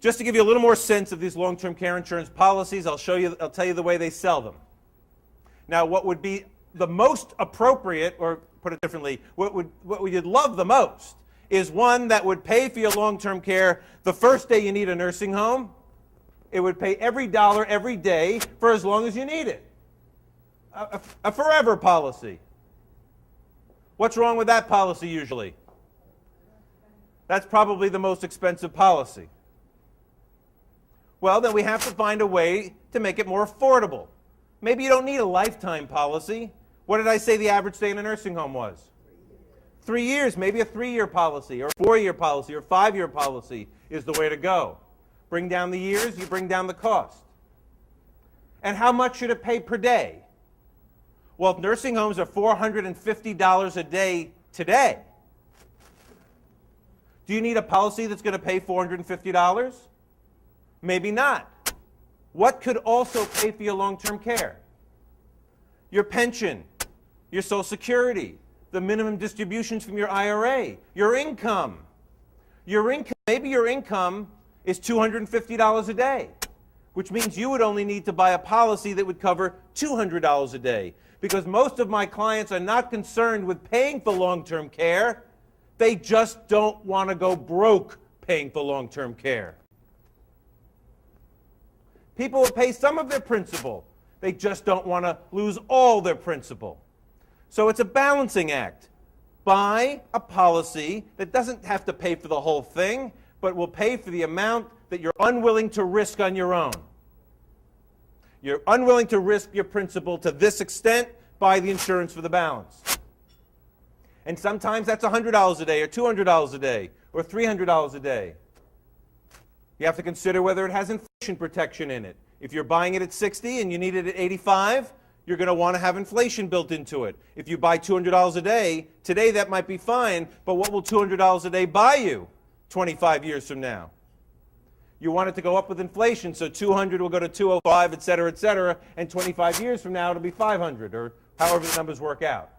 Just to give you a little more sense of these long-term care insurance policies, I'll tell you the way they sell them. Now, what would be the most appropriate, or put it differently, what you'd love the most is one that would pay for your long-term care the first day you need a nursing home. It would pay every dollar every day for as long as you need it. A forever policy. What's wrong with that policy usually? That's probably the most expensive policy. Well, then we have to find a way to make it more affordable. Maybe you don't need a lifetime policy. What did I say the average stay in a nursing home was? 3 years. Maybe a 3-year policy, or a 4-year policy, or 5-year policy is the way to go. Bring down the years, you bring down the cost. And how much should it pay per day? Well, if nursing homes are $450 a day today, do you need a policy that's going to pay $450? Maybe not. What could also pay for your long-term care? Your pension, your Social Security, the minimum distributions from your IRA, your income. Maybe your income is $250 a day, which means you would only need to buy a policy that would cover $200 a day. Because most of my clients are not concerned with paying for long-term care. They just don't want to go broke paying for long-term care. People will pay some of their principal. They just don't want to lose all their principal. So it's a balancing act. Buy a policy that doesn't have to pay for the whole thing, but will pay for the amount that you're unwilling to risk on your own. You're unwilling to risk your principal to this extent, buy the insurance for the balance. And sometimes that's $100 a day, or $200 a day, or $300 a day. You have to consider whether it has inflation protection in it. If you're buying it at 60 and you need it at 85, you're going to want to have inflation built into it. If you buy $200 a day, today that might be fine, but what will $200 a day buy you 25 years from now? You want it to go up with inflation, so 200 will go to 205, et cetera, and 25 years from now it'll be 500, or however the numbers work out.